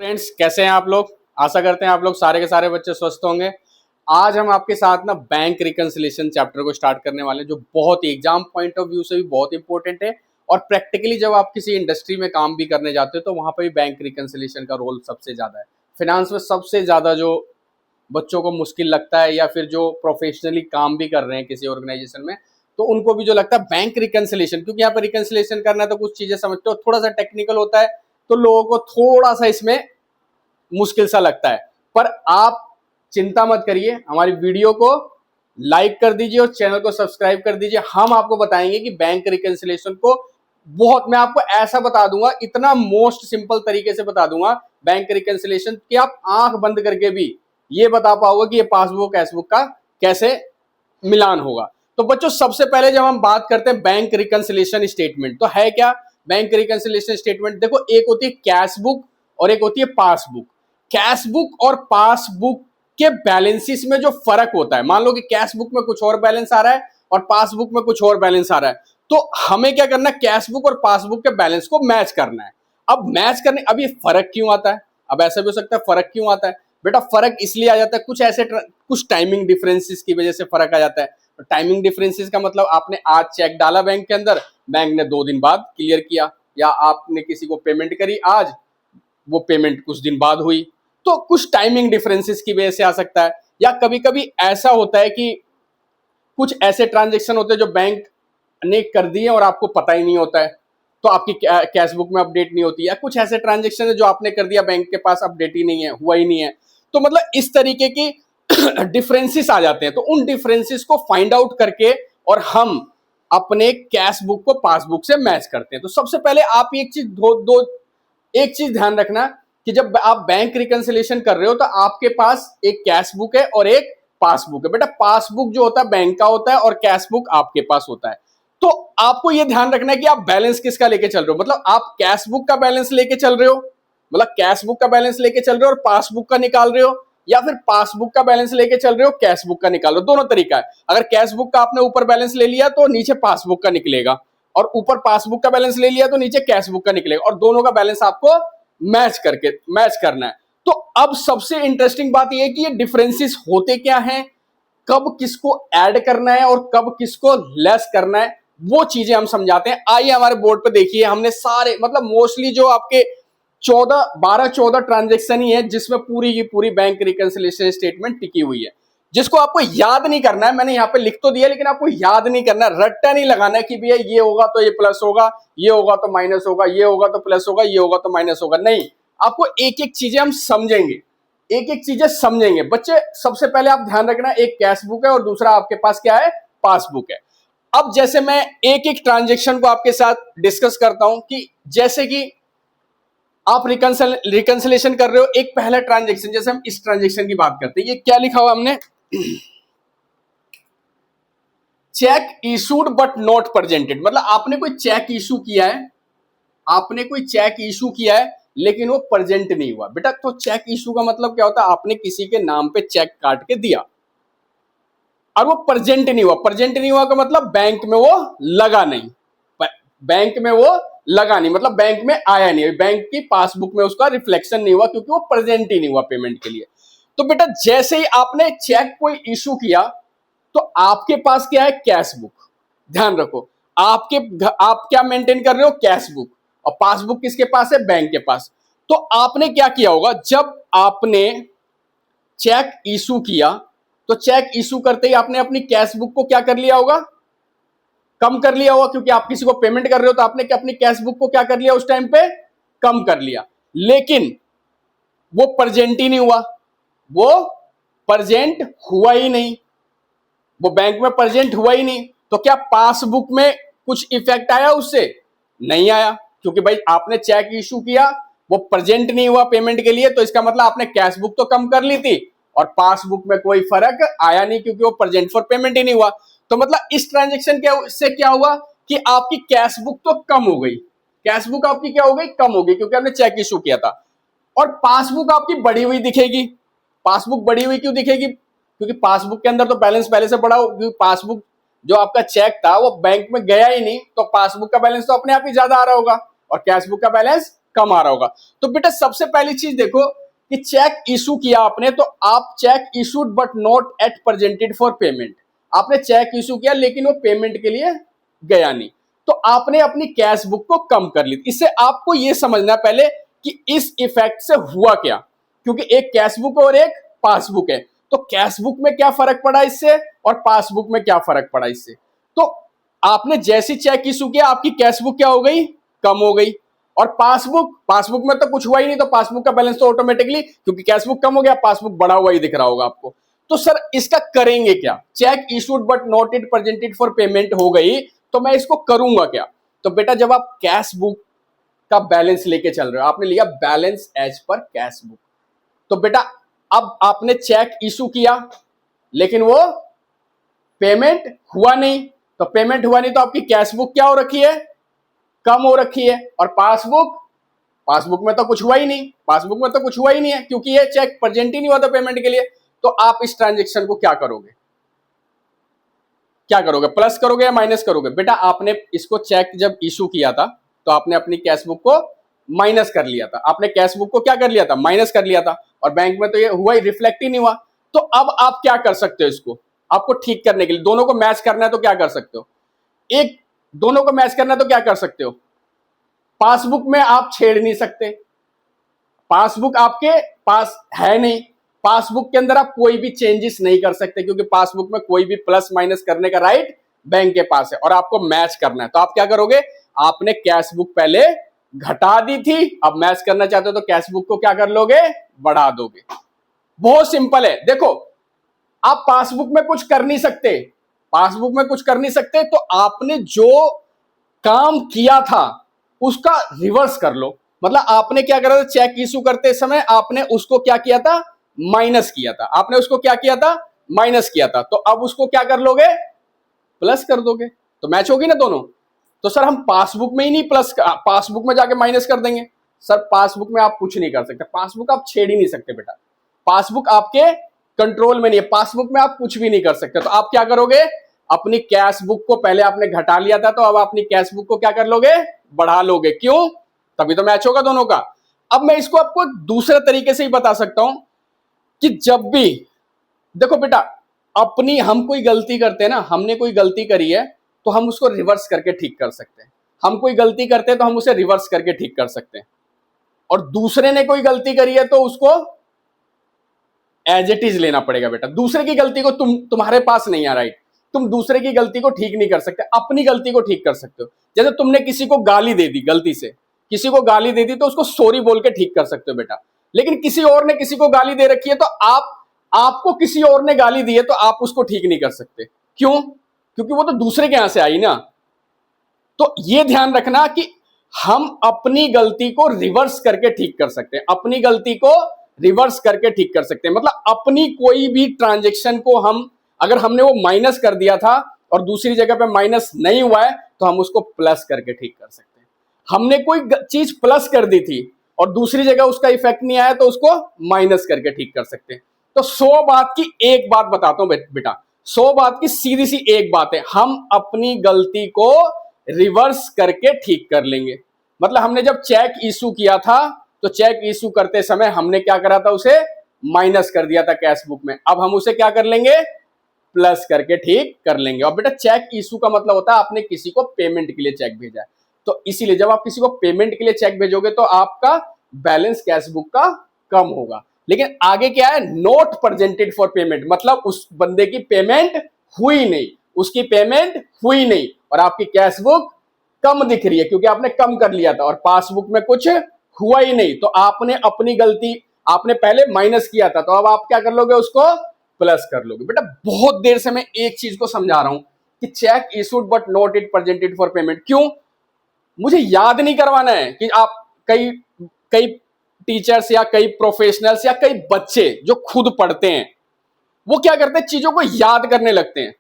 Friends, कैसे हैं आप लोग। आशा करते हैं आप लोग सारे के सारे बच्चे स्वस्थ होंगे। आज हम आपके साथ ना बैंक रिकंसिलिएशन चैप्टर को स्टार्ट करने वाले हैं, जो बहुत ही एग्जाम पॉइंट ऑफ व्यू से भी बहुत इंपॉर्टेंट है। और प्रैक्टिकली जब आप किसी इंडस्ट्री में काम भी करने जाते हो तो वहां पर भी बैंक रिकंसिलिएशन का रोल सबसे ज्यादा है। फिनांस में सबसे ज्यादा जो बच्चों को मुश्किल लगता है या फिर जो प्रोफेशनली काम भी कर रहे हैं किसी ऑर्गेनाइजेशन में, तो उनको भी जो लगता है बैंक रिकंसिलिएशन, क्योंकि यहाँ पर रिकंसिलिएशन करना है तो कुछ चीजें समझते हो, थोड़ा सा टेक्निकल होता है, तो लोगों को थोड़ा सा इसमें मुश्किल सा लगता है। पर आप चिंता मत करिए, हमारी वीडियो को लाइक कर दीजिए और चैनल को सब्सक्राइब कर दीजिए। हम आपको बताएंगे कि बैंक रिकंसिलिएशन को मैं आपको ऐसा बता दूंगा, इतना मोस्ट सिंपल तरीके से बता दूंगा बैंक रिकंसिलिएशन कि आप आंख बंद करके भी ये बता पाओगे कि ये पासबुक कैशबुक का कैसे मिलान होगा। तो बच्चों, सबसे पहले जब हम बात करते हैं बैंक रिकंसिलिएशन स्टेटमेंट, तो है क्या बैंक रिकंसिलिएशन स्टेटमेंट? देखो, एक होती है कैश बुक और एक होती है पासबुक। कैश बुक और पासबुक के बैलेंसेस में जो फर्क होता है, मान लो कि कैश बुक में कुछ और बैलेंस आ रहा है और पासबुक में कुछ और बैलेंस आ रहा है, तो हमें क्या करना है, कैश बुक और पासबुक के बैलेंस को मैच करना है। अब मैच करने, अब ये फर्क क्यों आता है? अब ऐसा भी हो सकता है फर्क क्यों आता है बेटा, फर्क इसलिए आ जाता है कुछ टाइमिंग डिफरेंसेस की वजह से फर्क आ जाता है। तो टाइमिंग डिफरेंसेस का मतलब, आपने आज चेक डाला बैंक के अंदर, बैंक ने 2 दिन बाद क्लियर किया, या आपने किसी को पेमेंट करी आज, वो पेमेंट कुछ दिन बाद हुई, तो कुछ टाइमिंग डिफरेंसेस की वजह से आ सकता है। या कभी कभी ऐसा होता है कि कुछ ऐसे ट्रांजेक्शन होते हैं जो बैंक ने कर दिए और आपको पता ही नहीं होता है, तो आपकी कैश बुक में अपडेट नहीं होती, या कुछ ऐसे ट्रांजेक्शन है जो आपने कर दिया, बैंक के पास अपडेट ही नहीं है, हुआ ही नहीं है। तो मतलब इस तरीके की डिफरेंसेस आ जाते हैं। तो उन डिफरेंसेस को फाइंड आउट करके और हम अपने कैश बुक को पासबुक से मैच करते हैं। तो सबसे पहले आप एक चीज ध्यान रखना कि जब आप बैंक रिकंसिलिएशन कर रहे हो तो आपके पास एक कैश बुक है और एक पासबुक है। बेटा, पासबुक जो होता है बैंक का होता है और कैश बुक आपके पास होता है। तो आपको यह ध्यान रखना है कि आप बैलेंस किसका लेके चल रहे हो। मतलब आप कैश बुक का बैलेंस लेके चल रहे हो, मतलब कैश बुक का बैलेंस लेके चल रहे हो और पासबुक का निकाल रहे हो, या फिर पासबुक का बैलेंस लेके चल रहे हो, कैश बुक का निकाल रहे हो। दोनों तरीका है। अगर कैश बुक का आपने ऊपर बैलेंस ले लिया तो नीचे पासबुक का निकलेगा, और ऊपर पासबुक का बैलेंस ले लिया तो नीचे कैश बुक का निकलेगा, और दोनों का बैलेंस आपको मैच करना है। तो अब सबसे इंटरेस्टिंग बात यह है कि ये डिफरेंसेस होते क्या हैं, कब किसको ऐड करना है और कब किसको लेस करना है, वो चीजें हम समझाते हैं। आइए हमारे बोर्ड पे देखिए, हमने सारे मतलब मोस्टली जो आपके 12-14 ट्रांजेक्शन ही है जिसमें पूरी की पूरी बैंक रिकंसिलिएशन स्टेटमेंट टिकी हुई है, जिसको आपको याद नहीं करना है। मैंने यहाँ पे लिख तो दिया, लेकिन आपको याद नहीं करना, रट्टा नहीं लगाना है कि भैया ये होगा तो ये प्लस होगा, ये होगा तो माइनस होगा, ये होगा तो प्लस होगा, ये होगा तो माइनस होगा। नहीं, आपको एक एक चीजें हम समझेंगे, एक एक चीजें समझेंगे। बच्चे, सबसे पहले आप ध्यान रखना, एक कैश बुक है और दूसरा आपके पास क्या है, पासबुक है। अब जैसे मैं एक एक ट्रांजेक्शन को आपके साथ डिस्कस करता हूं, कि जैसे कि आप रिकंसिलिएशन कर रहे हो, एक पहला ट्रांजेक्शन, जैसे हम इस ट्रांजेक्शन की बात करते हैं, ये क्या लिखा हुआ हमने, check issued but not presented. मतलब आपने कोई चेक इशू किया है, आपने कोई चेक इशू किया है लेकिन वो प्रेजेंट नहीं हुआ। बेटा, तो चेक इशू का मतलब क्या होता है, आपने किसी के नाम पे चेक काट के दिया और वो प्रेजेंट नहीं हुआ। प्रेजेंट नहीं हुआ का मतलब बैंक में वो लगा नहीं, बैंक में वो लगा नहीं, मतलब बैंक में आया नहीं, बैंक की पासबुक में उसका रिफ्लेक्शन नहीं हुआ, क्योंकि वो प्रेजेंट ही नहीं हुआ पेमेंट के लिए। तो बेटा, जैसे ही आपने चेक कोई इशू किया तो आपके पास क्या है, कैश बुक। ध्यान रखो, आप क्या मेंटेन कर रहे हो, कैश बुक, और पासबुक किसके पास है, बैंक के पास। तो आपने क्या किया होगा, जब आपने चेक इशू किया तो चेक इशू करते ही आपने अपनी कैश बुक को क्या कर लिया होगा, कम कर लिया होगा, क्योंकि आप किसी को पेमेंट कर रहे हो तो आपने अपनी कैश बुक को क्या कर लिया, उस टाइम पे कम कर लिया। लेकिन वो प्रेजेंट ही नहीं हुआ, वो प्रेजेंट हुआ ही नहीं, वो बैंक में प्रेजेंट हुआ ही नहीं। तो क्या पासबुक में कुछ इफेक्ट आया उससे? नहीं आया, क्योंकि भाई आपने चेक इशू किया, वो प्रेजेंट नहीं हुआ पेमेंट के लिए, तो इसका मतलब आपने कैश बुक तो कम कर ली थी और पासबुक में कोई फर्क आया नहीं, क्योंकि वो प्रेजेंट फॉर पेमेंट ही नहीं हुआ। तो मतलब इस ट्रांजेक्शन से क्या हुआ कि आपकी कैश बुक तो कम हो गई, कैश बुक आपकी क्या हो गई, कम हो गई, क्योंकि आपने चेक इशू किया था। और पासबुक आपकी बढ़ी हुई दिखेगी। पासबुक बढ़ी हुई क्यों दिखेगी, क्योंकि पासबुक के अंदर तो बैलेंस पहले से बढ़ा हो, क्योंकि पासबुक जो आपका चेक था वो बैंक में गया ही नहीं, तो पासबुक का बैलेंस तो अपने आप ही ज्यादा आ रहा होगा और कैश बुक का बैलेंस कम आ रहा होगा। तो बेटा सबसे पहली चीज देखो कि चेक इशू किया आपने, तो आप check issued but not at presented for payment, आपने चेक इशू किया लेकिन वो पेमेंट के लिए गया नहीं, तो आपने अपनी कैश बुक को कम कर ली। इससे आपको यह समझना पहले कि इस इफेक्ट से हुआ क्या, क्योंकि एक कैश बुक और एक पासबुक है, तो कैश बुक में क्या फर्क पड़ा इससे और पासबुक में क्या फर्क पड़ा इससे। तो आपने जैसी चेक इशू किया आपकी कैश बुक क्या हो गई, कम हो गई, और पासबुक में तो कुछ हुआ ही नहीं, तो पासबुक का बैलेंस तो ऑटोमेटिकली, क्योंकि कैश बुक कम हो गया पासबुक बढ़ा हुआ ही दिख रहा होगा आपको। तो सर इसका करेंगे क्या, check issued but not it presented for payment हो गई, तो मैं इसको करूंगा क्या। तो बेटा जब आप कैश बुक का बैलेंस लेके चल रहे हो, आपने लिया balance as per cash book, तो बेटा अब आपने चेक इशू किया लेकिन वो पेमेंट हुआ नहीं, तो पेमेंट हुआ नहीं तो आपकी कैश बुक क्या हो रखी है, कम हो रखी है, और पासबुक में तो कुछ हुआ ही नहीं, पासबुक में तो कुछ हुआ ही नहीं है क्योंकि ये चेक प्रेजेंट ही नहीं हुआ था पेमेंट के लिए। तो आप इस ट्रांजेक्शन को क्या करोगे, प्लस करोगे या माइनस करोगे। बेटा आपने इसको चेक जब इशू किया था तो आपने अपनी कैश बुक को माइनस कर लिया था, आपने कैश बुक को क्या कर लिया था, माइनस कर लिया था, और बैंक में तो ये हुआ ही, रिफ्लेक्ट ही नहीं हुआ। तो अब आप क्या कर सकते हो, इसको आपको ठीक करने के लिए, दोनों को मैच करना है तो क्या कर सकते हो, दोनों को मैच करना है तो क्या कर सकते हो, पासबुक में आप छेड़ नहीं सकते, पासबुक आपके पास है नहीं, पासबुक के अंदर आप कोई भी चेंजेस नहीं कर सकते क्योंकि पासबुक में कोई भी प्लस माइनस करने का राइट बैंक के पास है, और आपको मैच करना है। तो आप क्या करोगे, आपने कैश बुक पहले घटा दी थी, अब मैच करना चाहते हो तो कैश बुक को क्या कर लोगे, बढ़ा दोगे। बहुत सिंपल है। देखो आप पासबुक में कुछ कर नहीं सकते, तो आपने जो काम किया था उसका रिवर्स कर लो। मतलब आपने क्या करा था, चेक इशू करते समय आपने उसको क्या किया था, माइनस किया था, माइनस किया था, तो अब उसको क्या कर लोगे, प्लस कर दोगे, तो मैच होगी ना दोनों। तो सर हम पासबुक में ही नहीं पासबुक में जाके माइनस कर देंगे। सर पासबुक में आप कुछ नहीं कर सकते, पासबुक आप छेड़ ही नहीं सकते बेटा, पासबुक आपके कंट्रोल में नहीं है, पासबुक में आप कुछ भी नहीं कर सकते। तो आप क्या करोगे, अपनी कैश बुक को पहले आपने घटा लिया था, तो अब अपनी कैश बुक को क्या कर लोगे, बढ़ा लोगे। क्यों, तभी तो मैच होगा दोनों का। अब मैं इसको आपको दूसरे तरीके से ही बता सकता हूं कि जब भी देखो बेटा हम कोई गलती करते हैं ना, हमने कोई गलती करी है तो हम उसको रिवर्स करके ठीक कर सकते हैं, हम कोई गलती करते हैं तो हम उसे रिवर्स करके ठीक कर सकते हैं, और दूसरे ने कोई गलती करी है तो उसको एज इट इज लेना पड़ेगा बेटा। दूसरे की गलती को तुम्हारे पास नहीं आ, राइट, तुम दूसरे की गलती को ठीक नहीं कर सकते, अपनी गलती को ठीक कर सकते हो। जैसे तुमने किसी को गाली दे दी, गलती से किसी को गाली दे दी तो उसको सॉरी बोल के ठीक कर सकते हो बेटा। लेकिन किसी और ने किसी को गाली दे रखी है तो आपको किसी और ने गाली दी है तो आप उसको ठीक नहीं कर सकते। क्यों, क्योंकि वो तो दूसरे के यहां से आई ना। तो ये ध्यान रखना कि हम अपनी गलती को रिवर्स करके ठीक कर सकते हैं, अपनी गलती को रिवर्स करके ठीक कर सकते हैं। मतलब अपनी कोई भी ट्रांजेक्शन को अगर हमने वो माइनस कर दिया था और दूसरी जगह पे माइनस नहीं हुआ है तो हम उसको प्लस करके ठीक कर सकते हैं। हमने कोई चीज प्लस कर दी थी और दूसरी जगह उसका इफेक्ट नहीं आया तो उसको माइनस करके ठीक कर सकते हैं। तो 100 बात की एक बात बताता हूं बेटा, 100 बात की सीधी सी एक बात है, हम अपनी गलती को रिवर्स करके ठीक कर लेंगे। मतलब हमने जब चेक इशू किया था तो चेक इशू करते समय हमने क्या करा था, उसे माइनस कर दिया था कैश बुक में, अब हम उसे क्या कर लेंगे, प्लस करके ठीक कर लेंगे। और बेटा चेक इशू का मतलब होता है आपने किसी को पेमेंट के लिए चेक भेजा है, तो इसीलिए जब आप किसी को पेमेंट के लिए चेक भेजोगे तो आपका बैलेंस कैश बुक का कम होगा। लेकिन आगे क्या है, नॉट प्रेजेंटेड फॉर पेमेंट, मतलब उस बंदे की पेमेंट हुई नहीं, उसकी पेमेंट हुई नहीं और आपकी कैश बुक कम दिख रही है क्योंकि आपने कम कर लिया था और पासबुक में कुछ हुआ ही नहीं। तो आपने अपनी गलती, आपने पहले माइनस किया था तो अब आप क्या कर लोगे, उसको प्लस कर लोगे। बेटा बहुत देर से मैं एक चीज को समझा रहा हूं कि check issued but not it presented for payment. क्यों, मुझे याद नहीं करवाना है कि आप कई टीचर्स या कई प्रोफेशनल्स या कई बच्चे जो खुद पढ़ते हैं वो क्या करते हैं, चीजों को याद करने लगते हैं,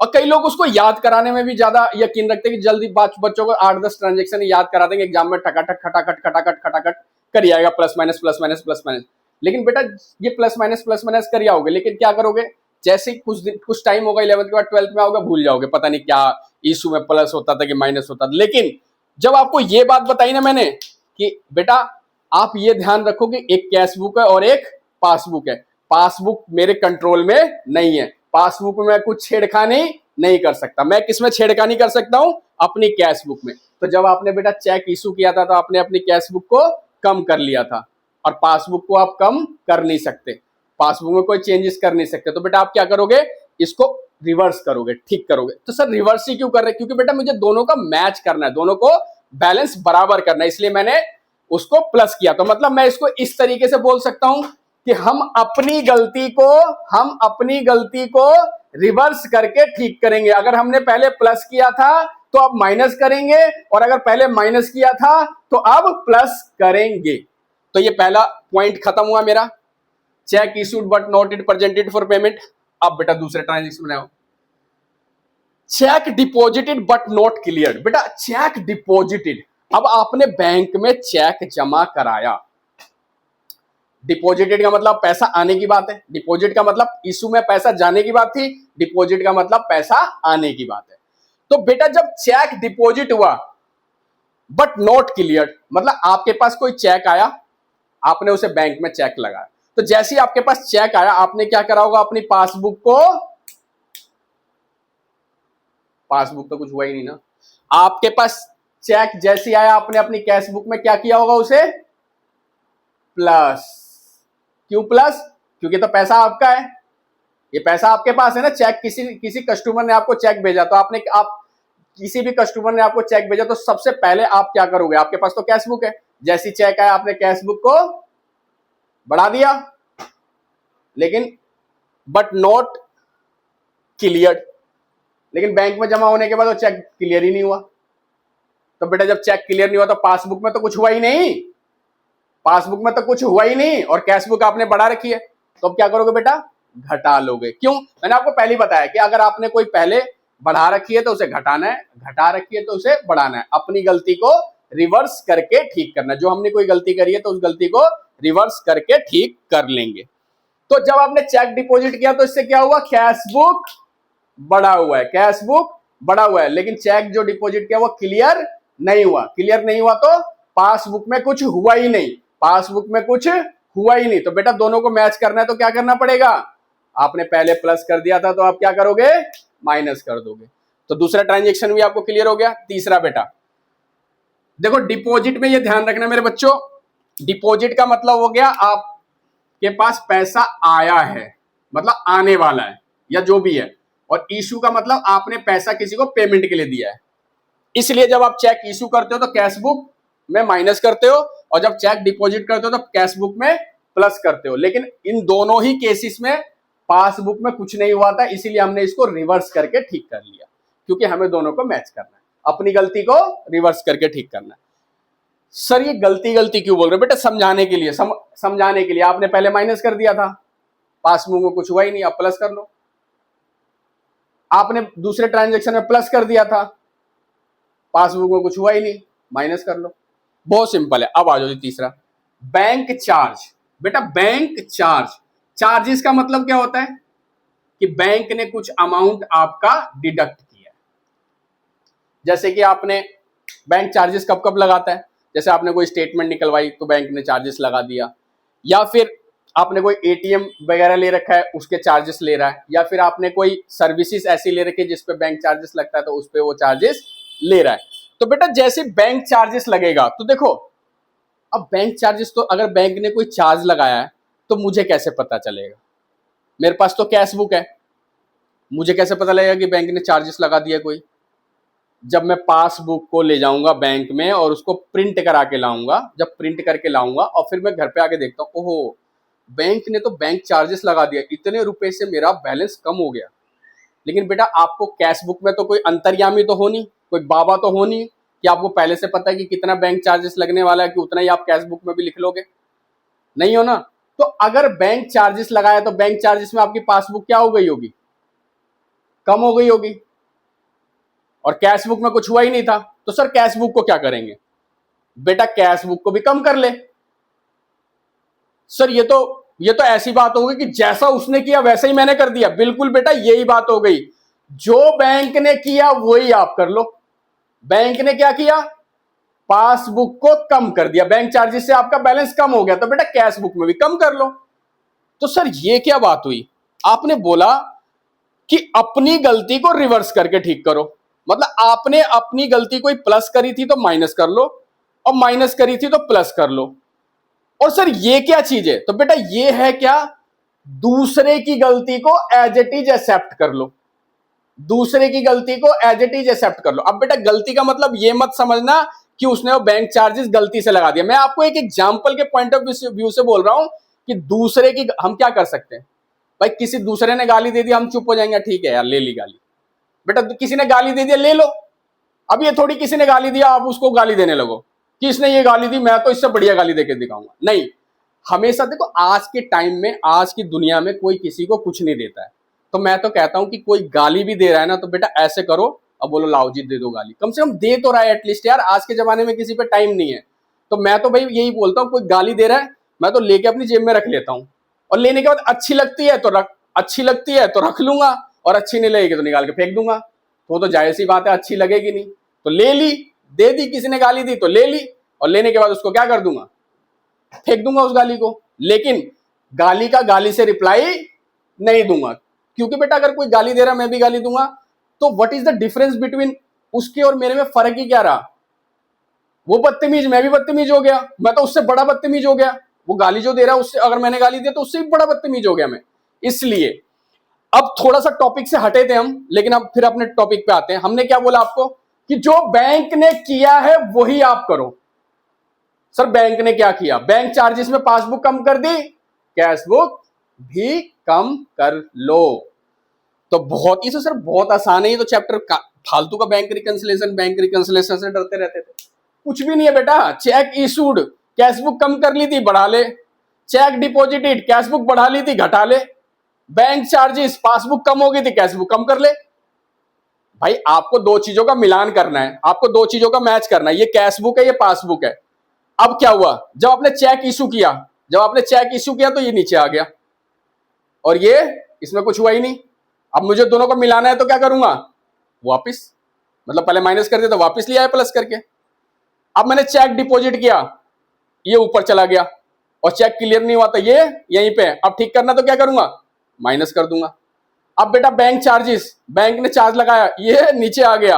और कई लोग उसको याद कराने में भी ज्यादा यकीन रखते हैं कि जल्दी बच्चों को 8-10 ट्रांजेक्शन याद करा देंगे, एग्जाम में खटाखट खटाखट खटाखट खटाखट कर आएगा, plus minus plus minus plus minus. लेकिन बेटा ये प्लस माइनस कर आओगे, लेकिन क्या करोगे, जैसे कुछ टाइम होगा 11th के बाद 12th में आओगे भूल जाओगे, पता नहीं क्या इशू में प्लस होता था कि माइनस होता था। लेकिन जब आपको ये बात बताई ना मैंने कि बेटा आप ये ध्यान रखो कि एक कैश बुक है और एक पासबुक है। पासबुक मेरे कंट्रोल में नहीं है, पासबुक में मैं कुछ छेड़खानी नहीं कर सकता। मैं किसमें छेड़खानी कर सकता हूं? अपनी कैश बुक में। तो जब आपने बेटा चेक इशू किया था तो आपने अपनी कैश बुक को कम कर लिया था, और पासबुक को आप कम कर नहीं सकते, पासबुक में कोई चेंजेस कर नहीं सकते। तो बेटा आप क्या करोगे? इसको रिवर्स करोगे, ठीक करोगे। तो सर रिवर्स ही क्यों कर रहे? क्योंकि बेटा मुझे दोनों का मैच करना है, दोनों को बैलेंस बराबर करना है, इसलिए मैंने उसको प्लस किया। तो मतलब मैं इसको इस तरीके से बोल सकता हूं कि हम अपनी गलती को रिवर्स करके ठीक करेंगे। अगर हमने पहले प्लस किया था तो अब माइनस करेंगे, और अगर पहले माइनस किया था तो अब प्लस करेंगे। तो ये पहला पॉइंट खत्म हुआ मेरा, check issued but not it presented for payment. अब बेटा दूसरे ट्रांजेक्शन में आओ, check deposited but not cleared. बेटा चेक डिपॉजिटेड, अब आपने बैंक में चेक जमा कराया। डिपॉजिटेड का मतलब पैसा आने की बात है, डिपॉजिट का मतलब इशू में पैसा जाने की बात थी, डिपॉजिट का मतलब पैसा आने की बात है। तो बेटा जब चेक डिपॉजिट हुआ बट नॉट क्लियर्ड, मतलब आपके पास कोई चेक आया, आपने उसे बैंक में चेक लगाया, तो जैसे ही आपके पास चेक आया आपने क्या करा होगा? अपनी पासबुक को, पासबुक तो कुछ हुआ ही नहीं ना, आपके पास चेक जैसे आया आपने अपनी कैश बुक में क्या किया होगा? उसे प्लस। क्यों प्लस? क्योंकि तो पैसा आपका है, ये पैसा आपके पास है ना। चेक किसी कस्टमर ने आपको चेक भेजा, तो आप किसी भी कस्टमर ने आपको चेक भेजा तो सबसे पहले आप क्या करोगे? आपके पास तो कैश बुक है, जैसी चेक आया आपने कैश बुक को बढ़ा दिया, लेकिन बट नॉट क्लियर्ड, लेकिन बैंक में जमा होने के बाद वो चेक क्लियर ही नहीं हुआ। तो बेटा जब चेक क्लियर नहीं हुआ तो पासबुक में तो कुछ हुआ ही नहीं, पासबुक में तो कुछ हुआ ही नहीं, और कैश बुक आपने बढ़ा रखी है, तो अब क्या करोगे बेटा? घटा लोगे। क्यों? मैंने आपको पहले ही बताया कि अगर आपने कोई पहले बढ़ा रखी है तो उसे घटाना है, घटा रखी है तो उसे बढ़ाना है। अपनी गलती को रिवर्स करके ठीक करना है। जो हमने कोई गलती करी है तो उस गलती को रिवर्स करके ठीक कर लेंगे। तो जब आपने चेक डिपॉजिट किया तो इससे क्या हुआ? कैश बुक बढ़ा हुआ है, कैश बुक बढ़ा हुआ है, लेकिन चेक जो डिपॉजिट किया वो क्लियर नहीं हुआ। क्लियर नहीं हुआ तो पासबुक में कुछ हुआ ही नहीं, पासबुक में कुछ हुआ ही नहीं। तो बेटा दोनों को मैच करना है तो क्या करना पड़ेगा? आपने पहले प्लस कर दिया था तो आप क्या करोगे? माइनस कर दोगे। तो दूसरा ट्रांजेक्शन भी आपको क्लियर हो गया। तीसरा बेटा देखो, डिपॉजिट में ये ध्यान रखना मेरे बच्चों, डिपॉजिट का मतलब हो गया आपके पास पैसा आया है, मतलब आने वाला है या जो भी है, और इशू का मतलब आपने पैसा किसी को पेमेंट के लिए दिया है। इसलिए जब आप चेक इशू करते हो तो कैश बुक में माइनस करते हो, और जब चेक डिपॉजिट करते हो तो कैश बुक में प्लस करते हो। लेकिन इन दोनों ही केसेस में पासबुक में कुछ नहीं हुआ था, इसीलिए हमने इसको रिवर्स करके ठीक कर लिया, क्योंकि हमें दोनों को मैच करना है, अपनी गलती को रिवर्स करके ठीक करना है। सर ये गलती क्यों बोल रहे हो? बेटा समझाने के लिए, समझाने के लिए। आपने पहले माइनस कर दिया था, पासबुक में कुछ हुआ ही नहीं, अब प्लस कर लो। आपने दूसरे ट्रांजेक्शन में प्लस कर दिया था, पासबुक में कुछ हुआ ही नहीं, माइनस कर लो। बहुत सिंपल है। अब आ जाओ तीसरा, बैंक चार्ज। बेटा बैंक चार्जेस का मतलब क्या होता है? कि बैंक ने कुछ अमाउंट आपका डिडक्ट किया। जैसे कि आपने बैंक चार्जेस कब कब लगाता है? जैसे आपने कोई स्टेटमेंट निकलवाई तो बैंक ने चार्जेस लगा दिया, या फिर आपने कोई एटीएम वगैरह ले रखा है उसके चार्जेस ले रहा है, या फिर आपने कोई सर्विसेज ऐसी ले रखी है जिस पे बैंक चार्जेस लगता है तो उस पे वो चार्जेस ले रहा है। तो बेटा जैसे बैंक चार्जेस लगेगा तो देखो, अब बैंक चार्जेस तो अगर बैंक ने कोई चार्ज लगाया है तो मुझे कैसे पता चलेगा? मेरे पास तो कैश बुक है, मुझे कैसे पता लगेगा कि बैंक ने चार्जेस लगा दिया कोई? जब मैं पासबुक को ले जाऊंगा बैंक में और उसको प्रिंट करा के लाऊंगा, जब प्रिंट करके लाऊंगा और फिर मैं घर पे आके देखता हूँ, ओहो बैंक ने तो बैंक चार्जेस लगा दिया, इतने रुपए से मेरा बैलेंस कम हो गया। लेकिन बेटा आपको कैश बुक में तो कोई अंतर्यामी तो हो नहीं, कोई बाबा तो हो नहीं कि आपको पहले से पता है कि कितना बैंक चार्जेस लगने वाला है, कि उतना ही आप कैश बुक में भी लिख लोगे, नहीं हो ना। तो अगर बैंक चार्जेस लगाया तो बैंक चार्जेस में आपकी पासबुक क्या हो गई होगी? कम हो गई होगी, और कैश बुक में कुछ हुआ ही नहीं था। तो सर कैश बुक को क्या करेंगे? बेटा कैश बुक को भी कम कर ले। सर ये तो ऐसी बात हो गई कि जैसा उसने किया वैसा ही मैंने कर दिया। बिल्कुल बेटा यही बात हो गई, जो बैंक ने किया वही आप कर लो। बैंक ने क्या किया? पासबुक को कम कर दिया, बैंक चार्जेस से आपका बैलेंस कम हो गया, तो बेटा कैश बुक में भी कम कर लो। तो सर ये क्या बात हुई? आपने बोला कि अपनी गलती को रिवर्स करके ठीक करो, मतलब आपने अपनी गलती कोई प्लस करी थी तो माइनस कर लो, और माइनस करी थी तो प्लस कर लो। और सर ये क्या चीज है? तो बेटा ये है क्या, दूसरे की गलती को एज इट इज एक्सेप्ट कर लो, दूसरे की गलती को एज इट इज एक्सेप्ट कर लो। अब बेटा गलती का मतलब ये मत समझना कि उसने वो बैंक चार्जेस गलती से लगा दिया, मैं आपको एक एग्जांपल के पॉइंट ऑफ व्यू से बोल रहा हूं कि दूसरे की हम क्या कर सकते हैं। भाई किसी दूसरे ने गाली दे दी, हम चुप हो जाएंगे, ठीक है यार ले ली गाली। बेटा किसी ने गाली दे दिया, ले लो। अब ये थोड़ी किसी ने गाली दिया आप उसको गाली देने लगो कि इसने ये गाली दी, मैं तो इससे बढ़िया गाली देके दिखाऊंगा। नहीं, हमेशा देखो आज के टाइम में, आज की दुनिया में कोई किसी को कुछ नहीं देता है। तो मैं तो कहता हूं कि कोई गाली भी दे रहा है ना, तो बेटा ऐसे करो, अब बोलो लाओ जी दे दो गाली, कम से कम दे तो रहा है एटलीस्ट यार, आज के जमाने में किसी पे टाइम नहीं है। तो मैं तो भाई यही बोलता हूँ, कोई गाली दे रहा है मैं तो लेके अपनी जेब में रख लेता हूँ, और लेने के बाद अच्छी लगती है तो रख लूंगा, और अच्छी नहीं लगेगी तो निकाल के फेंक दूंगा। तो जाहिर सी बात है अच्छी लगेगी नहीं, तो ले ली, दे दी, किसी ने गाली दी तो ले ली, और लेने के बाद उसको क्या कर दूंगा, फेंक दूंगा उस गाली को। लेकिन गाली का गाली से रिप्लाई नहीं दूंगा, क्योंकि बेटा अगर कोई गाली दे रहा मैं भी गाली दूंगा, तो what is the difference between उसके और मेरे में? फर्क ही क्या रहा? वो बदतमीज, मैं भी बदतमीज हो गया, मैं तो उससे बड़ा बदतमीज हो गया। वो गाली जो दे रहा है उससे, अगर मैंने गाली दिया तो उससे भी बड़ा बदतमीज हो गया मैं। इसलिए अब थोड़ा सा टॉपिक से हटे थे हम, लेकिन अब फिर अपने टॉपिक पे आते हैं। हमने क्या बोला आपको कि जो बैंक ने किया है वही आप करो। सर बैंक ने क्या किया? बैंक चार्जेस में पासबुक कम कर दी, कैश बुक भी कम कर लो। तो बहुत ही सर बहुत आसान है ये तो चैप्टर। फालतू का बैंक रिकंसिलेशन से डरते रहते थे, कुछ भी नहीं है बेटा। चेक इशूड, कैश बुक कम कर ली थी, बढ़ा ले। चेक डिपॉजिटेड, कैश बुक बढ़ा ली थी, घटा ले। बैंक चार्जेस, पासबुक कम हो गई थी, कैश बुक कम कर ले। भाई आपको दो चीजों का मिलान करना है, आपको दो चीजों का मैच करना है, ये कैश बुक है, ये पासबुक है। अब क्या हुआ, जब आपने चेक इशू किया, तो ये नीचे आ गया, और ये इसमें कुछ हुआ ही नहीं। अब मुझे दोनों को मिलाना है तो क्या करूंगा, वापिस, मतलब पहले माइनस कर दिया तो वापिस लिया है प्लस करके। अब मैंने चेक डिपॉजिट किया, ये ऊपर चला गया, और चेक क्लियर नहीं हुआ तो ये यहीं पे। अब ठीक करना तो क्या करूंगा, माइनस कर दूंगा। अब बेटा बैंक चार्जेस, बैंक ने चार्ज लगाया, ये नीचे आ गया।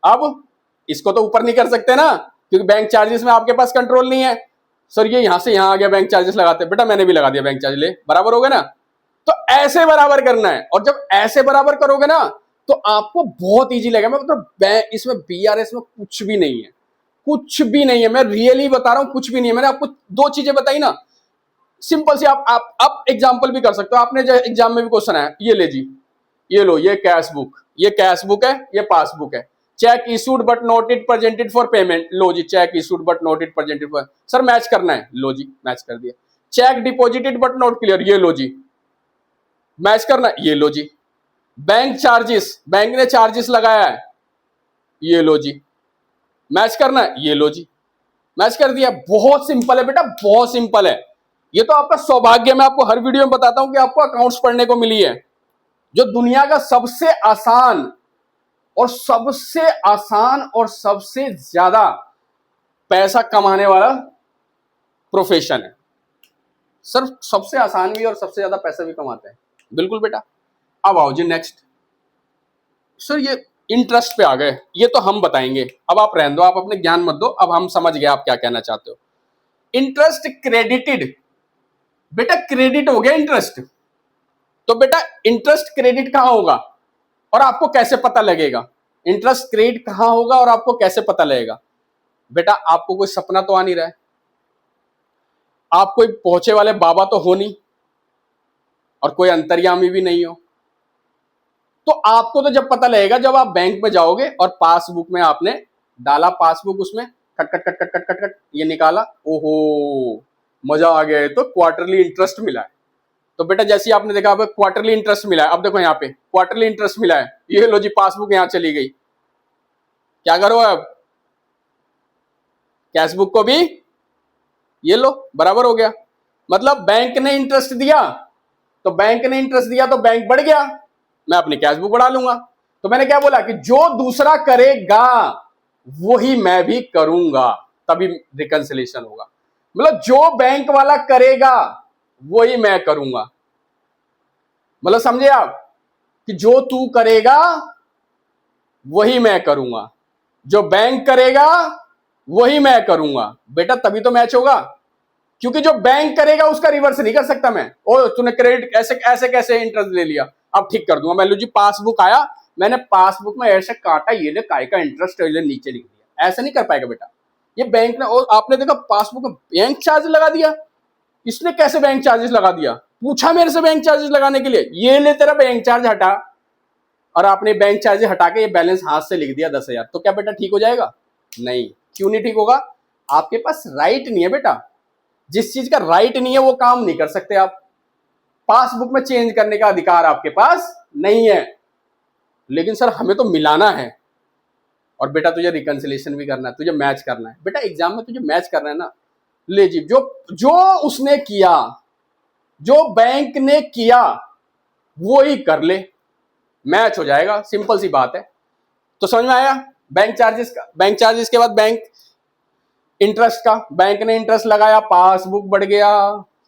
अब इसको तो ऊपर नहीं कर सकते ना, क्योंकि बैंक चार्जेस में आपके पास कंट्रोल नहीं है। सर ये यहां से यहां आ गया बैंक चार्जेस लगाते, बेटा मैंने भी लगा दिया बैंक चार्ज, ले बराबर हो गया ना। तो ऐसे बराबर करना है, और जब ऐसे बराबर करोगे ना तो आपको बहुत इजी लगेगा। मतलब इसमें बीआरएस में कुछ भी नहीं है, कुछ भी नहीं है, मैं रियली बता रहा हूं, कुछ भी नहीं है। मैंने आपको दो चीजें बताई ना, सिंपल सी। आप एग्जाम्पल भी कर सकते हो। आपने जो एग्जाम में भी क्वेश्चन है, ये ले जी, ये लो, ये कैश बुक है, ये पासबुक है। Cheque issued but not it presented for payment, लो जी cheque issued but not it presented for, sir match करना है, लो जी मैच कर दिया। Cheque deposited but not clear, ये लो जी मैच करना है, ये लो जी। बैंक चार्जेस, बैंक ने चार्जेस लगाया है, ये लो जी मैच करना है, ये लो जी मैच कर दिया। बहुत सिंपल है बेटा, बहुत सिंपल है। ये तो आपका सौभाग्य, मैं आपको हर वीडियो में बताता हूं कि आपको अकाउंट्स पढ़ने को मिली है, जो दुनिया का सबसे आसान और सबसे ज्यादा पैसा कमाने वाला प्रोफेशन है। सर सबसे आसान भी और सबसे ज्यादा पैसा भी कमाते हैं, बिल्कुल बेटा। अब आओ जी नेक्स्ट। सर ये इंटरेस्ट पे आ गए, ये तो हम बताएंगे, अब आप रहने दो, आप अपने ज्ञान मत दो, अब हम समझ गए आप क्या कहना चाहते हो। इंटरेस्ट क्रेडिटेड, बेटा क्रेडिट हो गया इंटरेस्ट, तो बेटा इंटरेस्ट क्रेडिट कहां होगा और आपको कैसे पता लगेगा? इंटरेस्ट क्रेडिट कहां होगा और आपको कैसे पता लगेगा? बेटा आपको कोई सपना तो आ नहीं रहा है, आप कोई पहुंचे वाले बाबा तो हो नहीं, और कोई अंतर्यामी भी नहीं हो। तो आपको तो जब पता लगेगा जब आप बैंक में जाओगे और पासबुक में आपने डाला, पासबुक उसमें cut cut cut cut cut cut cut ये निकाला, ओहो मजा आ गया, है तो क्वार्टरली इंटरेस्ट मिला है। तो बेटा जैसे ही आपने देखा क्वार्टरली इंटरेस्ट मिला है, अब देखो यहाँ पे क्वार्टरली इंटरेस्ट मिला है, ये लो जी पासबुक यहाँ चली गई, क्या करो अब, कैश बुक को भी ये लो, बराबर हो गया। मतलब बैंक ने इंटरेस्ट दिया तो बैंक बढ़ गया, मैं अपनी कैश बुक बढ़ा लूंगा। तो मैंने क्या बोला कि जो दूसरा करेगा वही मैं भी करूंगा, तभी रिकंसिलिएशन होगा। मतलब जो बैंक वाला करेगा वही मैं करूंगा। मतलब समझे आप कि जो तू करेगा वही मैं करूंगा, जो बैंक करेगा वही मैं करूंगा बेटा, तभी तो मैच होगा। क्योंकि जो बैंक करेगा उसका रिवर्स नहीं कर सकता मैं। ओ तूने क्रेडिट ऐसे ऐसे कैसे इंटरेस्ट ले लिया, अब ठीक कर दूंगा। मान लो जी पासबुक आया, मैंने पासबुक में ऐसे काटा, ये ले काय का इंटरेस्ट है, ये नीचे लिख दिया, ऐसा नहीं कर पाएगा बेटा। ये बैंक ने, और आपने देखा पासबुक में बैंक चार्ज लगा दिया। इसने कैसे बैंक चार्जेस लगा दिया, पूछा मेरे से बैंक चार्जेस लगाने के लिए, ये ले तेरा बैंक चार्ज हटा, और आपने बैंक चार्जेस हटा के ये बैलेंस हाथ से लिख दिया 10,000, तो क्या बेटा ठीक हो जाएगा? नहीं। क्यों नहीं ठीक होगा? आपके पास राइट नहीं है बेटा। जिस चीज का राइट नहीं है वो काम नहीं कर सकते आप। पासबुक में चेंज करने का अधिकार आपके पास नहीं है। लेकिन सर हमें तो मिलाना है, और बेटा तुझे रिकंसिलिएशन भी करना है, तुझे मैच करना है बेटा, एग्जाम में तुझे मैच करना है ना। ले जी, जो जो उसने किया, जो बैंक ने किया वो ही कर ले, मैच हो जाएगा, सिंपल सी बात है। तो समझ में आया? बैंक चार्जेस का, बैंक चार्जेस के बाद बैंक इंटरेस्ट का, बैंक ने इंटरेस्ट लगाया, पासबुक बढ़ गया,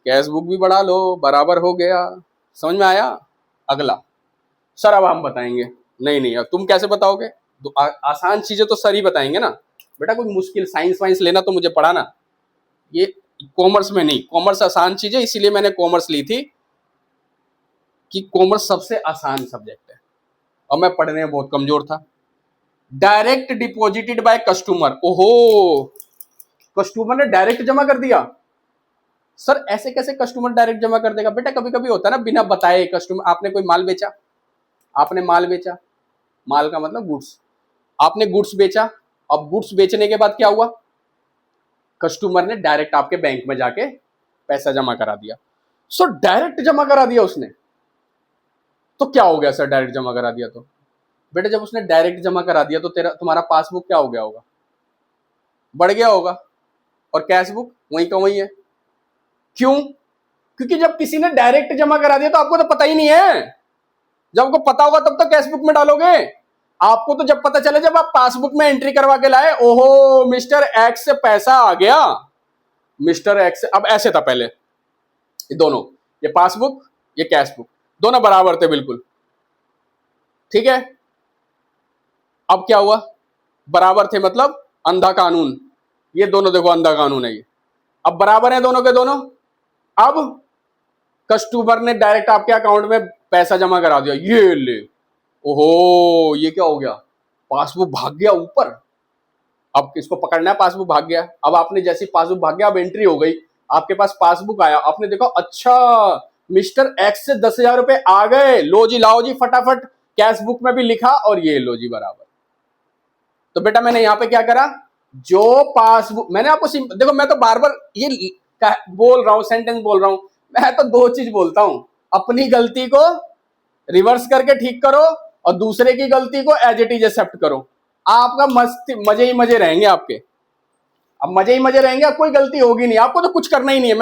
कैश बुक भी बढ़ा लो, बराबर हो गया। समझ में आया? अगला सर अब हम बताएंगे। नहीं नहीं, अब तुम कैसे बताओगे? तो आसान चीजें तो सर ही बताएंगे ना बेटा, कोई मुश्किल साइंस वाइंस लेना तो मुझे पढ़ाना, ये कॉमर्स में नहीं। कॉमर्स आसान चीज है, इसीलिए मैंने कॉमर्स ली थी कि कॉमर्स सबसे आसान सब्जेक्ट है, और मैं पढ़ने में बहुत कमजोर था। डायरेक्ट डिपॉजिटेड बाय कस्टमर, ओहो, कस्टमर ने डायरेक्ट जमा कर दिया। सर ऐसे कैसे कस्टमर डायरेक्ट जमा कर देगा बेटा? कभी कभी होता है ना, बिना बताए कस्टमर, आपने कोई माल बेचा, आपने माल बेचा, माल का मतलब गुड्स, आपने गुड्स बेचा। अब गुड्स बेचने के बाद क्या हुआ? कस्टमर ने डायरेक्ट आपके बैंक में जाके पैसा जमा करा दिया। सो डायरेक्ट जमा करा दिया उसने, तो क्या हो गया सर डायरेक्ट जमा करा दिया तो? बेटा जब उसने डायरेक्ट जमा करा दिया तो तेरा तुम्हारा पासबुक क्या हो गया होगा? बढ़ गया होगा, और कैश बुक वहीं का वहीं है। क्यों? क्योंकि जब किसी ने डायरेक्ट जमा करा दिया तो आपको तो पता ही नहीं है। जब आपको पता होगा तब तो कैश बुक में डालोगे। आपको तो जब पता चले जब आप पासबुक में एंट्री करवा के लाए, ओहो मिस्टर एक्स से पैसा आ गया, मिस्टर एक्स। अब ऐसे था पहले, ये दोनों, ये पासबुक ये कैश बुक दोनों बराबर थे बिल्कुल, ठीक है। अब क्या हुआ? बराबर थे मतलब अंधा कानून, ये दोनों देखो अंधा कानून है ये। अब बराबर है दोनों के दोनों। अब कस्टमर ने डायरेक्ट आपके अकाउंट में पैसा जमा करा दिया, ये ले, ओहो ये क्या हो गया? पासबुक भाग गया ऊपर। अब किसको पकड़ना है? पासबुक भाग गया। अब आपने जैसी पासबुक भाग गया, अब एंट्री हो गई, आपके पास पासबुक आया, आपने देखा अच्छा मिस्टर एक्स से 10,000 रुपए आ गए, लो जी लाओ जी फटाफट, कैश बुक में भी लिखा और ये लो जी बराबर। तो बेटा मैंने यहां पे क्या करा, जो पासबुक मैंने आपको देखो, मैं तो बार बार ये बोल रहा हूं, सेंटेंस बोल रहा हूं, मैं तो दो चीज बोलता हूं, अपनी गलती को रिवर्स करके ठीक करो और दूसरे की गलती को एज इट इज एक्सेप्ट करो। आपका मस्ती मजे ही मजे रहेंगे आपके, अब मजे ही मजे रहेंगे, अब कोई गलती होगी नहीं, आपको तो कुछ करना ही नहीं है।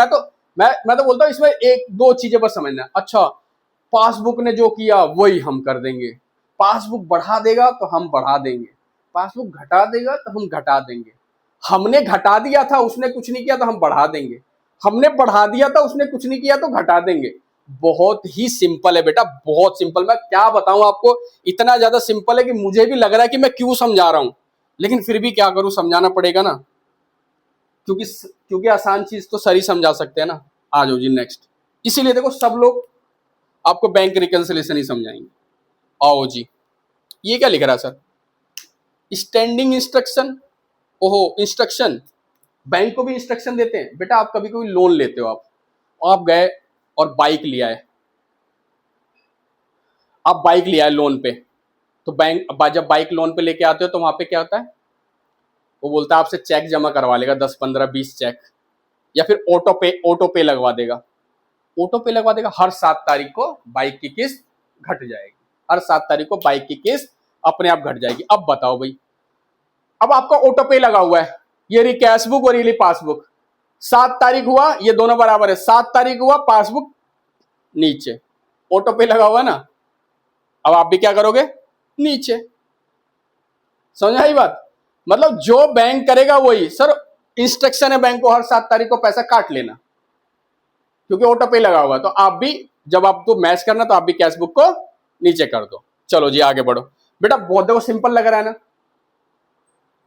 मैं तो बोलता हूं इसमें एक दो चीजें बस समझना। अच्छा पासबुक ने जो किया वही हम कर देंगे, पासबुक बढ़ा देगा तो हम बढ़ा देंगे, पासबुक घटा देगा तो हम घटा देंगे, हमने घटा दिया था उसने कुछ नहीं किया तो हम बढ़ा देंगे, हमने बढ़ा दिया था उसने कुछ नहीं किया तो घटा देंगे। बहुत ही सिंपल है बेटा, बहुत सिंपल। मैं क्या बताऊं आपको, इतना ज्यादा सिंपल है कि मुझे भी लग रहा है कि मैं क्यों समझा रहा हूं, लेकिन फिर भी क्या करूं, समझाना पड़ेगा ना, क्योंकि आसान चीज तो सर ही समझा सकते हैं ना। आ जाओ जी नेक्स्ट। इसीलिए देखो सब लोग आपको बैंक रिकंसिलिएशन ही समझाएंगे। आओ जी, ये क्या लिख रहा है सर? स्टैंडिंग इंस्ट्रक्शन, ओहो इंस्ट्रक्शन, बैंक को भी इंस्ट्रक्शन देते हैं बेटा। आप कभी कोई लोन लेते हो, आप गए और बाइक लिया है, आप बाइक लिया है लोन पे, तो बैंक जब बाइक लोन पे लेके आते हो तो वहां पे क्या होता है, वो बोलता है आपसे चेक जमा करवा लेगा, 10 15 20 चेक, या फिर ऑटो पे लगवा देगा। ऑटो पे लगवा देगा, हर 7 तारीख को बाइक की किस्त घट जाएगी, हर 7 तारीख को बाइक की किस्त अपने आप घट जाएगी। अब बताओ भाई, अब आपका ऑटो पे लगा हुआ है, ये रही कैश बुक और ये रही पासबुक, 7 तारीख हुआ ये दोनों बराबर है, 7 तारीख हुआ पासबुक नीचे, ऑटो पे लगा हुआ ना, अब आप भी क्या करोगे, नीचे। समझ आई बात? मतलब जो बैंक करेगा वही। सर इंस्ट्रक्शन है बैंक को हर 7 तारीख को पैसा काट लेना, क्योंकि ऑटो पे लगा हुआ है। तो आप भी जब आपको मैच करना तो आप भी कैश बुक को नीचे कर दो। चलो जी आगे बढ़ो बेटा, बहुत देखो सिंपल लग रहा है ना।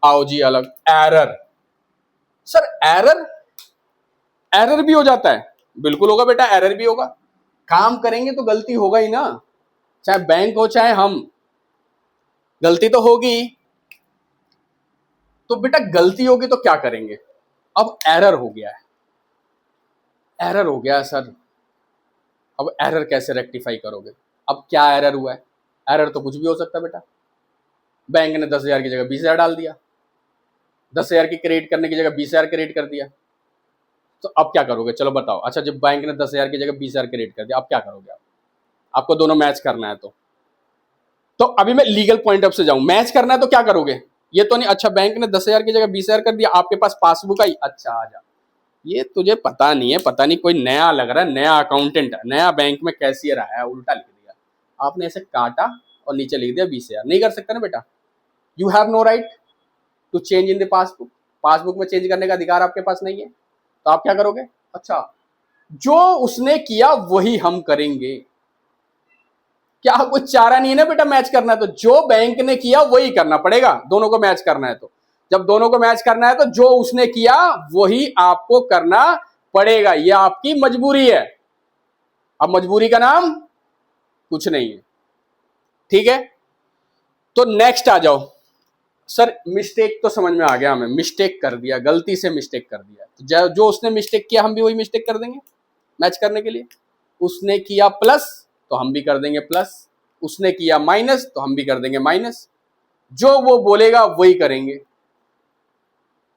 आओ जी अलग, एरर। सर एरर, एरर भी हो जाता है? बिल्कुल होगा बेटा, एरर भी होगा। काम करेंगे तो गलती होगा ही ना, चाहे बैंक हो चाहे हम, गलती तो होगी। तो बेटा गलती होगी तो क्या करेंगे? अब एरर हो गया है, एरर हो गया है सर। अब एरर कैसे रेक्टिफाई करोगे? अब क्या एरर हुआ है? एरर तो कुछ भी हो सकता है बेटा। बैंक ने 10,000 की जगह 20,000 डाल दिया, 10,000 की क्रेडिट करने की जगह 20,000 क्रेडिट कर दिया। तो अब क्या करोगे? चलो बताओ। अच्छा जब बैंक ने 10,000 की जगह 20,000 क्रेडिट कर दिया, अब क्या करोगे आप? आपको दोनों मैच करना है तो अभी मैं लीगल पॉइंट ऑफ से जाऊं, मैच करना है तो क्या करोगे? ये तो नहीं अच्छा बैंक ने 10,000 की जगह 20,000 कर दिया, आपके पास पासबुक आई, अच्छा आ जा। ये तुझे पता नहीं है, पता नहीं कोई नया लग रहा है, नया अकाउंटेंट है, नया बैंक में कैशियर आया है, उल्टा लिख दिया आपने, ऐसे काटा और नीचे लिख दिया 20,000। नहीं कर सकता ना बेटा, you have no right to change in the passbook. Passbook में चेंज करने का अधिकार आपके पास नहीं है। तो आप क्या करोगे? अच्छा जो उसने किया वही हम करेंगे। क्या कुछ चारा नहीं है ना बेटा मैच करना है तो, जो बैंक ने किया वही करना पड़ेगा। दोनों को मैच करना है तो, जब दोनों को मैच करना है तो जो उसने किया वही आपको करना पड़ेगा, ये आपकी मजबूरी है। अब मजबूरी का नाम कुछ नहीं है, ठीक है। तो नेक्स्ट आ जाओ। सर मिस्टेक तो समझ में आ गया, हमें मिस्टेक कर दिया, गलती से मिस्टेक कर दिया, तो जो उसने मिस्टेक किया हम भी वही मिस्टेक कर देंगे मैच करने के लिए। उसने किया प्लस तो हम भी कर देंगे प्लस, उसने किया माइनस तो हम भी कर देंगे माइनस। जो वो बोलेगा वही करेंगे।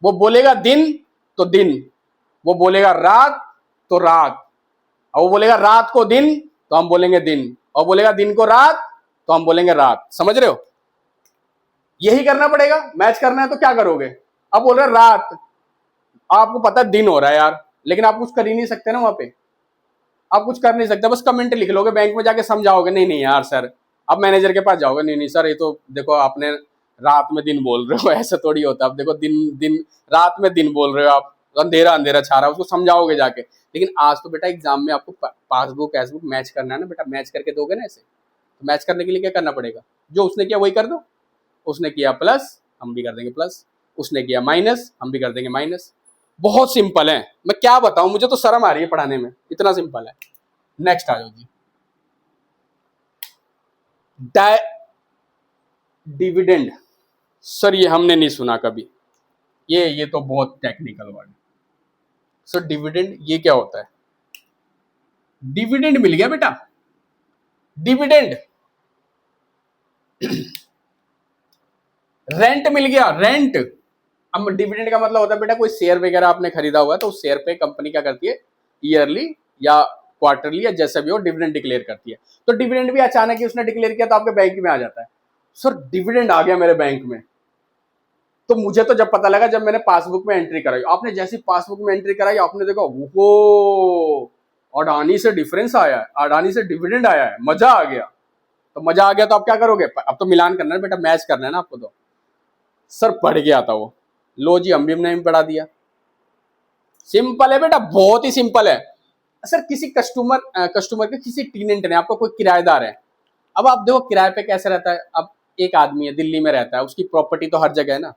वो बोलेगा दिन तो दिन, वो बोलेगा रात तो रात, और वो बोलेगा रात को दिन तो हम बोलेंगे दिन, और बोलेगा दिन को रात तो हम बोलेंगे रात। समझ रहे हो? यही करना पड़ेगा। मैच करना है तो क्या करोगे? अब बोल रहे रात, आपको पता है दिन हो रहा है यार, लेकिन आप कुछ कर ही नहीं सकते ना वहां पे, आप कुछ कर नहीं सकते, बस कमेंट लिख लोगे, बैंक में जाके समझाओगे नहीं नहीं यार सर। अब मैनेजर के पास जाओगे, नहीं नहीं सर ये तो देखो आपने रात में दिन बोल रहे हो, ऐसा थोड़ी होता। अब देखो दिन दिन, रात में दिन बोल रहे हो आप, अंधेरा अंधेरा छा रहा है, उसको समझाओगे जाके। लेकिन आज तो बेटा एग्जाम में आपको पासबुक पैसबुक मैच करना है ना बेटा, मैच करके दोगे ना ऐसे। तो मैच करने के लिए क्या करना पड़ेगा? जो उसने किया वही कर दो। उसने किया प्लस हम भी कर देंगे प्लस, उसने किया माइनस हम भी कर देंगे माइनस। बहुत सिंपल है, मैं क्या बताऊं, मुझे तो शर्म आ रही है पढ़ाने में, इतना सिंपल है। नेक्स्ट आ जाओ जी। डिविडेंड। सर ये हमने नहीं सुना कभी, ये तो बहुत टेक्निकल वर्ड। सर डिविडेंड ये क्या होता है? डिविडेंड मिल गया बेटा, डिविडेंड। रेंट मिल गया, रेंट। अब डिविडेंड का मतलब होता है बेटा कोई शेयर वगैरह आपने खरीदा हुआ है तो उस शेयर पे कंपनी क्या करती है, ईयरली या क्वार्टरली या जैसा भी हो डिविडेंड डिक्लेयर करती है। तो डिविडेंड भी अचानक ही उसने डिक्लेयर किया तो आपके बैंक में आ जाता है। सर डिविडेंड आ गया मेरे बैंक में, तो मुझे तो जब पता लगा जब मैंने पासबुक में एंट्री कराई। आपने जैसी पासबुक में एंट्री कराई आपने देखा वो अडानी से डिफरेंस आया है, अडानी से डिविडेंड आया है, मजा आ गया। तो मजा आ गया तो आप क्या करोगे? अब तो मिलान करना है बेटा, मैच करना है ना आपको। तो सर पढ़ गया था वो, लो जी हम भी हमने पढ़ा दिया। सिंपल है बेटा, बहुत ही सिंपल है। सर किसी कस्टमर के किसी टेनेंट ने, आपको कोई किराएदार है, अब आप देखो किराए पे कैसे रहता है। अब एक आदमी है दिल्ली में रहता है, उसकी प्रॉपर्टी तो हर जगह है ना,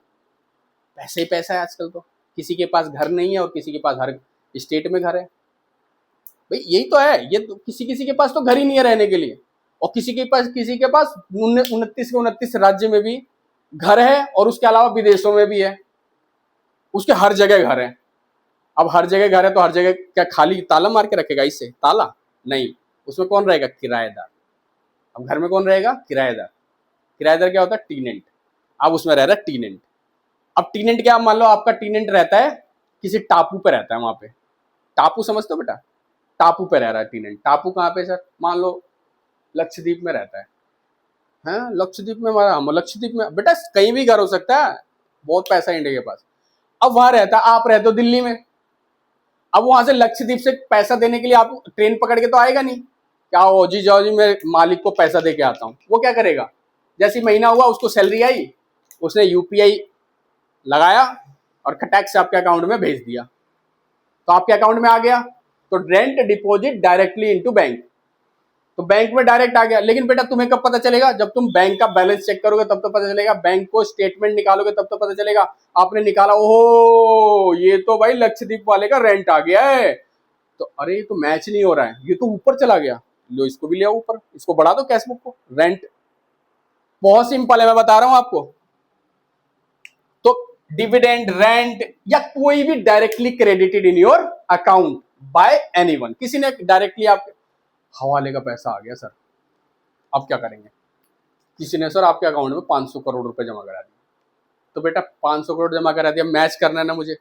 पैसे ही पैसा है आजकल। तो किसी के पास घर नहीं है और किसी के पास हर स्टेट में घर है। भाई यही तो है, ये तो किसी किसी के पास तो घर ही नहीं है रहने के लिए, और किसी के पास 29 के 29 राज्य में भी घर है, और उसके अलावा विदेशों में भी है, उसके हर जगह घर है। अब हर जगह घर है तो हर जगह क्या खाली ताला मार के रखेगा इससे ताला? नहीं, उसमें कौन रहेगा? किराएदार। अब घर में कौन रहेगा? किराएदार। किराएदार क्या होता है? टीनेंट। अब उसमें रह रहा है टीनेंट। अब टीनेंट क्या, मान लो आपका टीनेंट रहता है किसी टापू पे, रहता है वहां पे। टापू समझते हो बेटा? टापू पे रह रहा है टीनेंट। टापू कहाँ पे सर? मान लो लक्षद्वीप में रहता है। हाँ लक्षद्वीप में, हम लक्षद्वीप में बेटा कहीं भी घर हो सकता है, बहुत पैसा है इंडिया के पास। अब वहां रहता है, आप रहते हो दिल्ली में। अब वहां से लक्षद्वीप से पैसा देने के लिए आप ट्रेन पकड़ के तो आएगा नहीं, क्या हो जी जाओ जी मैं मालिक को पैसा दे के आता हूँ। वो क्या करेगा? जैसी महीना हुआ उसको सैलरी आई, उसने यूपीआई लगाया और खटैक से आपके अकाउंट में भेज दिया, तो आपके अकाउंट में आ गया। तो rent deposit directly into bank, तो बैंक में डायरेक्ट आ गया। लेकिन बेटा तुम्हें कब पता चलेगा? जब तुम बैंक का बैलेंस चेक करोगे तब तो पता चलेगा, बैंक को स्टेटमेंट निकालोगे तब तो पता चलेगा। आपने निकाला, ओहो ये तो भाई लक्षद्वीप वाले का रेंट आ गया है, तो अरे ये तो मैच नहीं हो रहा है, ये तो ऊपर चला गया, लो इसको भी ले आओ ऊपर, इसको बढ़ा दो कैश बुक को। रेंट बहुत सिंपल है, मैं बता रहा हूं आपको। तो डिविडेंड, रेंट या कोई भी directly credited in your account by anyone, किसी ने डायरेक्टली आपके हवाले का पैसा आ गया सर, अब क्या करेंगे? किसी ने सर आपके अकाउंट में 500 करोड़ रुपए जमा करा दिया, तो बेटा 500 करोड़ जमा करा दिया, मैच करना है ना मुझे।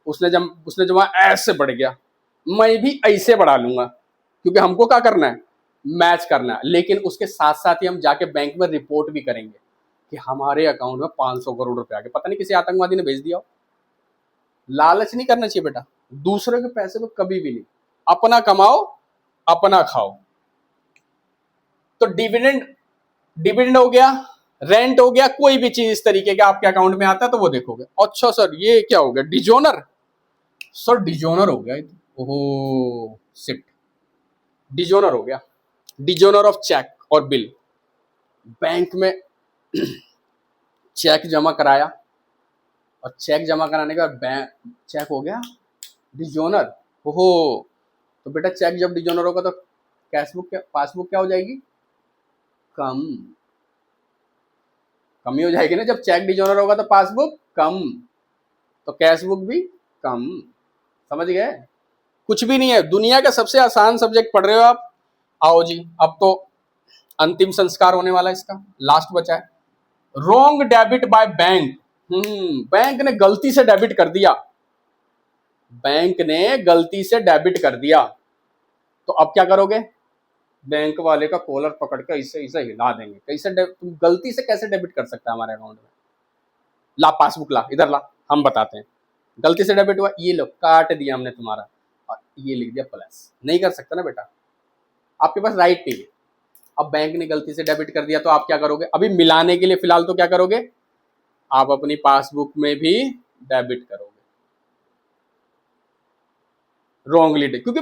उसने जमा ऐसे बढ़ गया, मैं भी ऐसे बढ़ा लूंगा, क्योंकि हमको क्या करना है? मैच करना है। लेकिन उसके साथ साथ ही हम जाके बैंक में रिपोर्ट भी करेंगे कि हमारे अकाउंट में 500 करोड़ रुपए आ गए, पता नहीं किसी आतंकवादी ने भेज दिया हो। लालच नहीं करना चाहिए बेटा, दूसरे के पैसे में कभी भी नहीं। अपना कमाओ अपना खाओ। तो डिविडेंड हो गया, रेंट हो गया, कोई भी चीज इस तरीके का आपके अकाउंट में आता है तो वो देखोगे। अच्छा सर ये क्या हो गया? डिजोनर, सर डिजोनर हो गया, ओहो सिट, डिजोनर हो गया। डिजोनर ऑफ चेक और बिल, बैंक में चेक जमा कराया और चेक जमा कराने के बाद बैंक चेक हो गया डिजोनर, ओहो। तो बेटा चेक जब डिजोनर होगा तो कैशबुक क्या, पासबुक क्या हो जाएगी? कम, कमी हो जाएगी ना। जब चेक डिजोनर होगा तो पासबुक कम, तो कैशबुक भी कम। समझ गए? कुछ भी नहीं है, दुनिया का सबसे आसान सब्जेक्ट पढ़ रहे हो आप। आओ जी, अब तो अंतिम संस्कार होने वाला है इसका, लास्ट बचा है। Wrong debit by bank, bank ने गलती से डेबिट कर दिया, बैंक ने गलती से डेबिट कर दिया, तो अब क्या करोगे? बैंक वाले का कॉलर पकड़ के इसे इसे हिला देंगे। कैसे तुम गलती से कैसे डेबिट कर सकता है हमारे अकाउंट में? ला पासबुक, ला इधर ला, हम बताते हैं। गलती से डेबिट हुआ, ये लो काट दिया हमने तुम्हारा, और ये लिख दिया प्लस। नहीं कर सकता ना बेटा, आपके पास राइट नहीं है। अब बैंक ने गलती से डेबिट कर दिया तो आप क्या करोगे? अभी मिलाने के लिए फिलहाल तो क्या करोगे? आप अपनी पासबुक में भी डेबिट करोगे, रॉन्गली, क्योंकि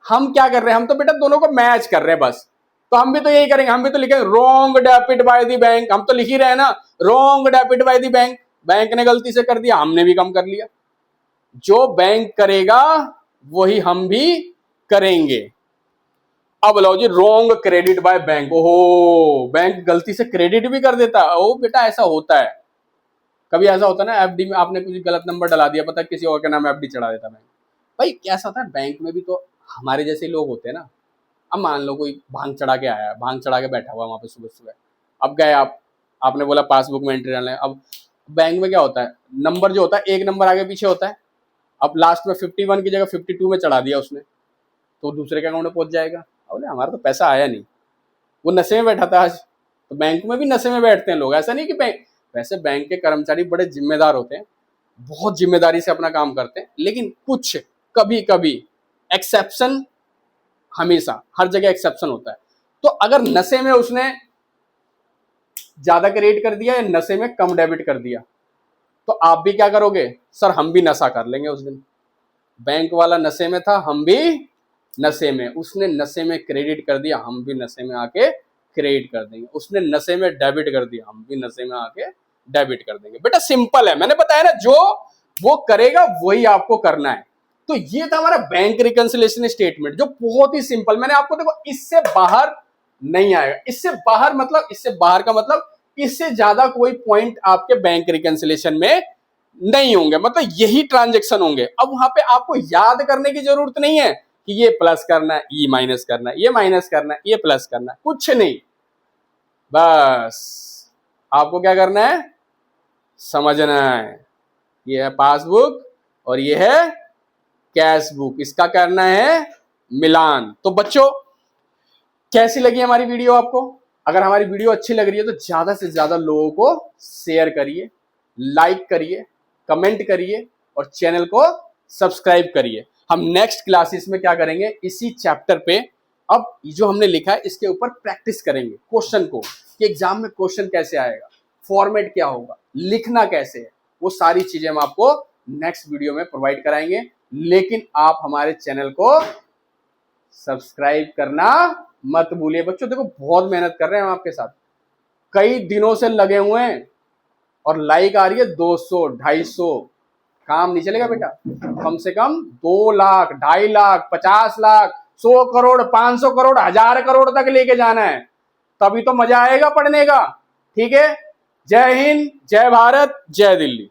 हम क्या कर रहे हैं? हम तो बेटा दोनों को मैच कर रहे हैं बस। तो हम भी तो यही करेंगे, हम भी तो लिखेंगे wrong debit by the bank, हम तो लिख ही रहे हैं ना, wrong debit by the bank. Bank ने गलती से कर दिया, हमने भी कम कर लिया। जो बैंक करेगा वही हम भी करेंगे। अब लो जी, रॉन्ग क्रेडिट बाय बैंक, ओहो बैंक गलती से क्रेडिट भी कर देता है। ओ बेटा ऐसा होता है, कभी ऐसा होता है ना, एफडी में आपने कुछ गलत नंबर डला दिया, पता किसी और के नाम एफडी चढ़ा देता बैंक। भाई कैसा होता है, बैंक में भी तो हमारे जैसे लोग होते हैं ना। अब मान लो कोई भांग चढ़ा के आया, भांग चढ़ा के बैठा हुआ वहां पे सुबह सुबह, अब गए आपने बोला पासबुक में एंट्री डालना है। अब बैंक में क्या होता है, नंबर जो होता है एक नंबर आगे पीछे होता है। अब लास्ट में 51 की जगह 52 में चढ़ा दिया उसने, तो दूसरे के अकाउंट में पहुंच जाएगा। बोले हमारा तो पैसा आया नहीं, वो नशे में बैठा था आज। तो बैंक में भी नशे में बैठते हैं लोग, ऐसा नहीं कि बैंक, वैसे बैंक के कर्मचारी बड़े जिम्मेदार होते हैं, बहुत जिम्मेदारी से अपना काम करते हैं, लेकिन कुछ कभी कभी एक्सेप्शन, हमेशा हर जगह एक्सेप्शन होता है। तो अगर नशे में उसने ज्यादा क्रेडिट कर दिया या नशे में कम डेबिट कर दिया, तो आप भी क्या करोगे? सर हम भी नशा कर लेंगे उस दिन। बैंक वाला नशे में था, हम भी नशे में, उसने नशे में क्रेडिट कर दिया, हम भी नशे में आके क्रेडिट कर देंगे। उसने नशे में डेबिट कर दिया, हम भी नशे में आके डेबिट कर देंगे। बेटा सिंपल है, मैंने बताया ना, जो वो करेगा वही आपको करना है। तो ये था हमारा बैंक रिकंसिलिएशन स्टेटमेंट, जो बहुत ही सिंपल, मैंने आपको देखो इससे बाहर नहीं आएगा। इससे बाहर मतलब, इससे बाहर का मतलब इससे ज्यादा कोई पॉइंट आपके बैंक रिकंसिलिएशन में नहीं होंगे, मतलब यही ट्रांजेक्शन होंगे। अब वहां पे आपको याद करने की जरूरत नहीं है कि ये प्लस करना है, ये माइनस करना है, ये माइनस करना है, ये प्लस करना है, कुछ नहीं। बस आपको क्या करना है? समझना है। ये है पासबुक और ये है कैश बुक, इसका करना है मिलान। तो बच्चों कैसी लगी हमारी वीडियो आपको? अगर हमारी वीडियो अच्छी लग रही है तो ज्यादा से ज्यादा लोगों को शेयर करिए, लाइक करिए, कमेंट करिए और चैनल को सब्सक्राइब करिए। हम नेक्स्ट क्लासेस में क्या करेंगे, इसी चैप्टर पे अब जो हमने लिखा है इसके ऊपर प्रैक्टिस करेंगे क्वेश्चन को, कि एग्जाम में क्वेश्चन कैसे आएगा, फॉर्मेट क्या होगा, लिखना कैसे है, वो सारी चीजें हम आपको नेक्स्ट वीडियो में प्रोवाइड कराएंगे। लेकिन आप हमारे चैनल को सब्सक्राइब करना मत भूलिए बच्चों। देखो बहुत मेहनत कर रहे हैं हम आपके साथ, कई दिनों से लगे हुए हैं और लाइक आ रही है 200 250। काम नहीं चलेगा बेटा, कम से कम 2 लाख 2.5 लाख 50 लाख 100 करोड़ 500 करोड़ 1000 करोड़ तक लेके जाना है, तभी तो मजा आएगा पढ़ने का। ठीक है, जय हिंद, जय भारत, जय दिल्ली।